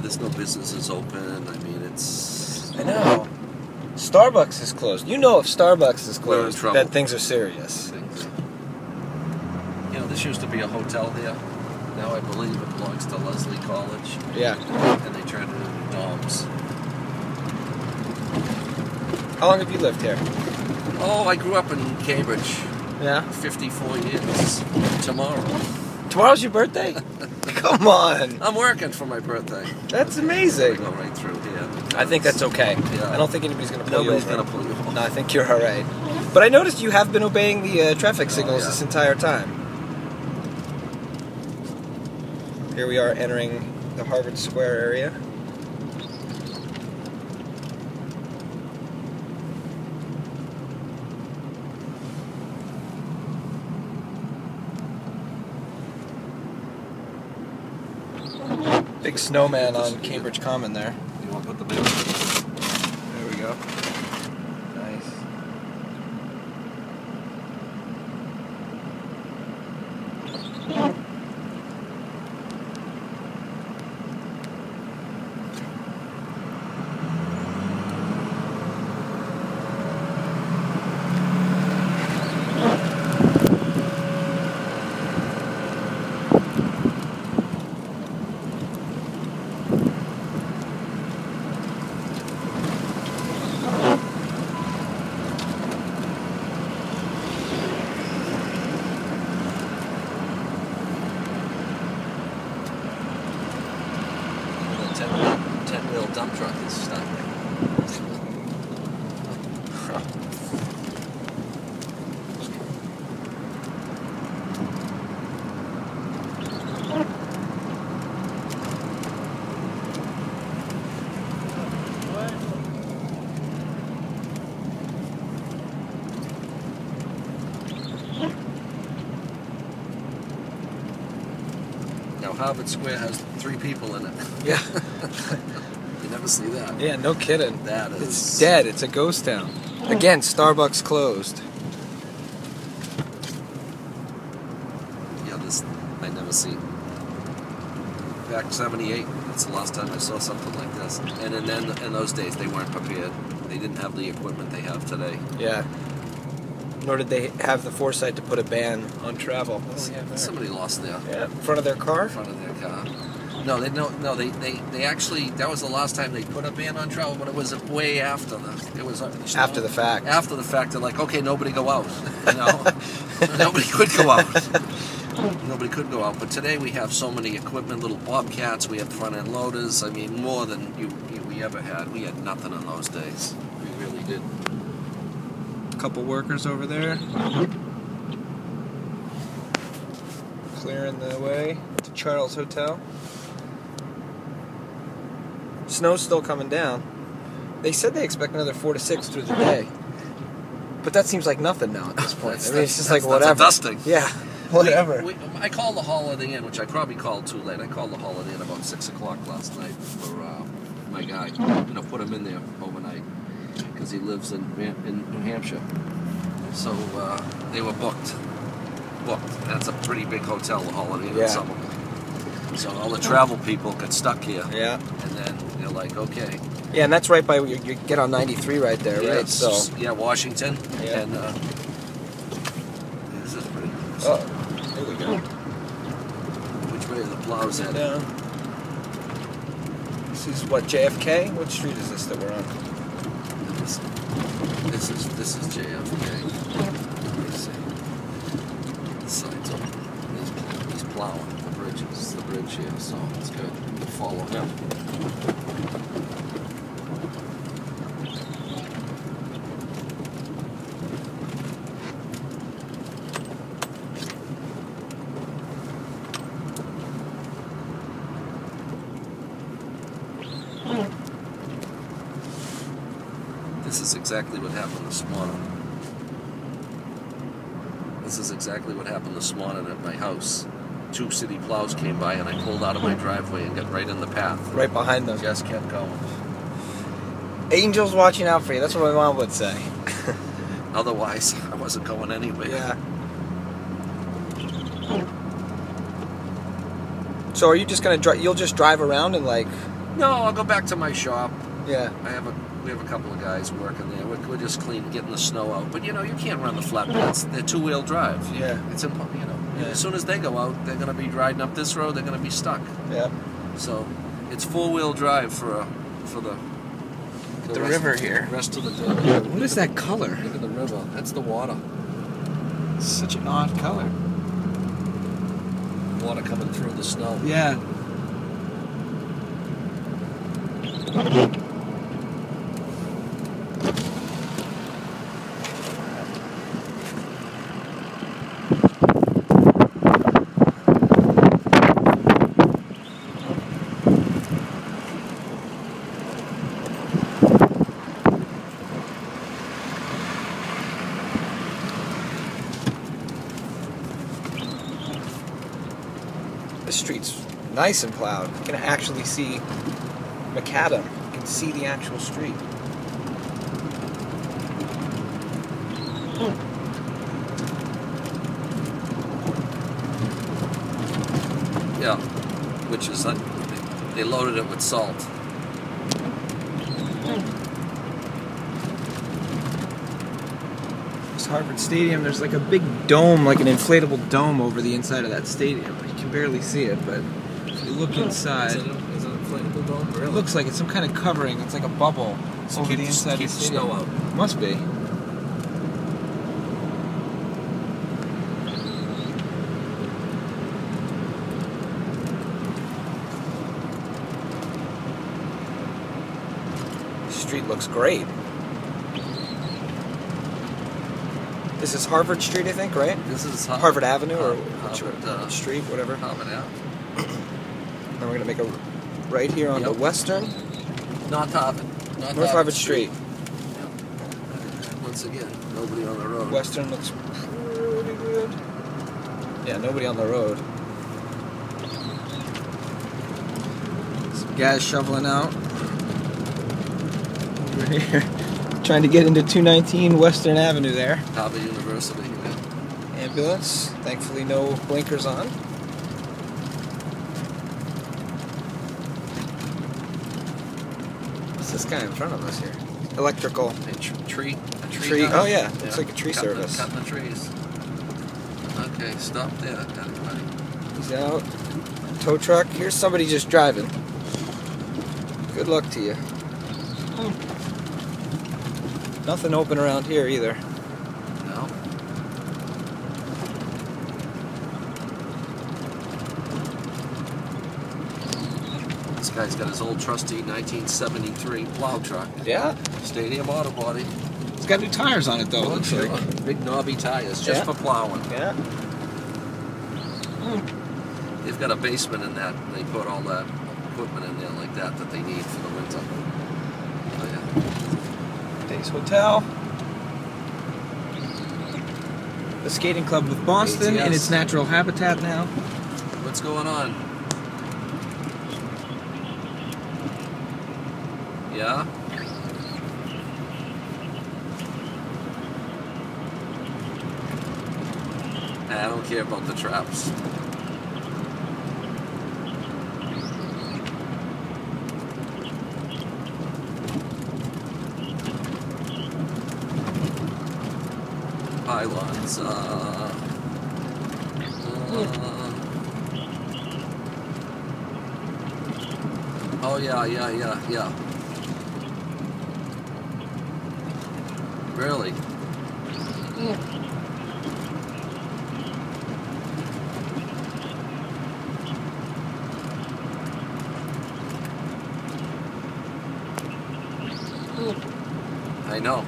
there's no businesses open. I mean, it's... I know. Starbucks is closed. You know if Starbucks is closed, trouble. that things are serious. You know, this used to be a hotel there. Now I believe it belongs to Leslie College. Yeah. And they turned it into dorms. How long have you lived here? Oh, I grew up in Cambridge. Yeah. 54 years. Tomorrow. Tomorrow's your birthday? Come on. I'm working for my birthday. That's amazing. Go right through here. I think that's okay. Yeah. I don't think anybody's going to pull you over. Nobody's going to pull you over. No, I think you're all right. But I noticed you have been obeying the traffic signals this entire time. Here we are entering the Harvard Square area. Big snowman on Cambridge Common there. You want to put the banner? There we go. Nice. Ten-wheel dump truck is stuck. Now Harvard Square has 3 people in it. Yeah. You never see that. Yeah, no kidding. That is... It's dead. It's a ghost town. Again, Starbucks closed. Yeah, this I never see. Back 78, that's the last time I saw something like this. And in those days, they weren't prepared. They didn't have the equipment they have today. Yeah. Nor did they have the foresight to put a ban on travel. Somebody lost their... Yeah, in front of their car? In front of their car. No, they actually, that was the last time they put a ban on travel, but it was way after After the fact. After the fact, they're like, okay, nobody go out. You know? Nobody could go out. Nobody could go out. But today we have so many equipment, little bobcats, we have front-end loaders, I mean, more than we ever had. We had nothing in those days. We really did. Couple workers over there. Clearing the way to Charles Hotel. Snow's still coming down. They said they expect another 4 to 6 through the day. But that seems like nothing now at this point. I mean, it's just like whatever. That's a dusting. Yeah, whatever. I called the Holiday Inn, which I probably called too late. I called the Holiday Inn about 6 o'clock last night for my guy. You know, put him in there overnight because he lives in New Hampshire. So they were booked. That's a pretty big hotel, the Holiday Inn in Somerville. So all the travel people got stuck here. Yeah. And then they're like, okay. Yeah, and that's right by you get on 93 right there, right? So yeah, Washington. Yeah. And this is pretty nice. Oh, here we go. Which way are the plows headed? Down. This is what, JFK? What street is this that we're on? This is JFK. Let me see. The side's open. He's plowing the bridge here, so it's good. You follow him. This is exactly what happened this morning. This is exactly what happened this morning at my house. 2 city plows came by and I pulled out of my driveway and got right in the path. Right behind them. Just kept going. Angels watching out for you. That's what my mom would say. Otherwise, I wasn't going anywhere. Yeah. So are you just gonna you'll just drive around and like No, I'll go back to my shop. Yeah. We have a couple of guys working there. We're just getting the snow out. But you can't run the flatbeds. They're two-wheel drive. Yeah. It's impossible. Yeah. As soon as they go out, they're going to be riding up this road. They're going to be stuck. Yeah. So it's four-wheel drive for the river here. Rest of the day. What is that color? Look at the river. That's the water. It's such an odd color. Water coming through the snow. Yeah. The street's nice and plowed. You can actually see macadam. You can see the actual street. Yeah, which is they loaded it with salt. This Harvard Stadium, there's like a big dome, like an inflatable dome over the inside of that stadium. You can barely see it, but if you look inside, Is it an inflatable dome? Really? it looks like it's some kind of covering. It's like a bubble over the inside of the keep stadium. snow out. Must be. The street looks great. This is Harvard Street, I think, right? This is Harvard Avenue or Harvard, Street, whatever. Harvard Ave. Then we're gonna make a right here on the Western North Harvard. North Harvard Street. Yeah. Once again, nobody on the road. Western looks pretty good. Yeah, nobody on the road. Some guys shoveling out over here, trying to get into 219 Western Avenue there. Harvard University. Yeah. Ambulance. Thankfully, no blinkers on. What's this guy in front of us here? Electrical. A tree. Tree. guy. Oh yeah, it's like a tree service. Cutting the trees. Okay, stop there, everybody. He's out. Tow truck. Here's somebody just driving. Good luck to you. Nothing open around here either. No. This guy's got his old trusty 1973 plow truck. Yeah. Stadium auto body. It's got new tires on it though. It looks like. Big knobby tires, just for plowing. Yeah. They've got a basement in that. They put all that equipment in there like that they need for the winter. Oh yeah. Days Hotel. The skating club with Boston ATS. in its natural habitat now. What's going on? Yeah? I don't care about the traps. Pylons. Oh yeah. Really? I know.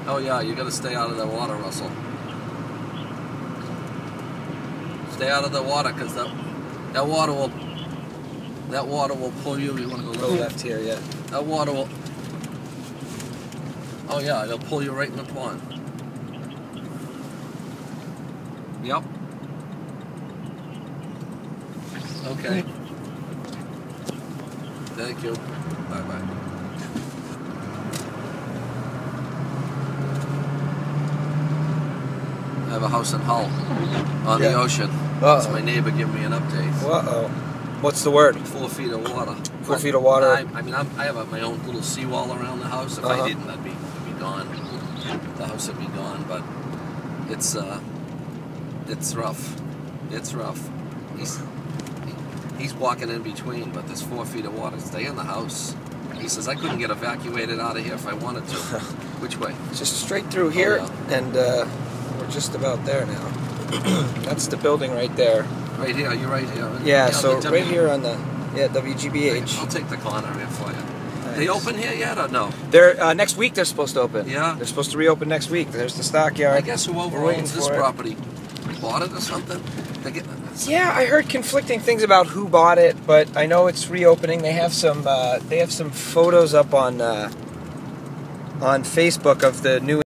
Oh yeah, you gotta stay out of the water, Russell. Stay out of the water, cause that water will pull you. You wanna Go left here, yeah. That water will. Oh yeah, it'll pull you right in the pond. Yep. Okay. Thank you. Bye bye. have a house in Hull on the ocean. That's my neighbor giving me an update. Uh-oh. What's the word? 4 feet of water. 4 feet of water. I mean, I have my own little seawall around the house. If I didn't, I'd be gone. The house would be gone. But it's rough. It's rough. He's walking in between, but there's 4 feet of water. Stay in the house. He says I couldn't get evacuated out of here if I wanted to. Which way? Just straight through here, and we're just about there now. That's the building right there. Right here, you're right here. Yeah, so right here on the WGBH. I'll take the corner here for you. Nice. They open here yet or no? They're next week. They're supposed to open. Yeah, they're supposed to reopen next week. There's the stockyard. I guess whoever owns this property bought it or something. Yeah, I heard conflicting things about who bought it, but I know it's reopening. They have some photos up on Facebook of the new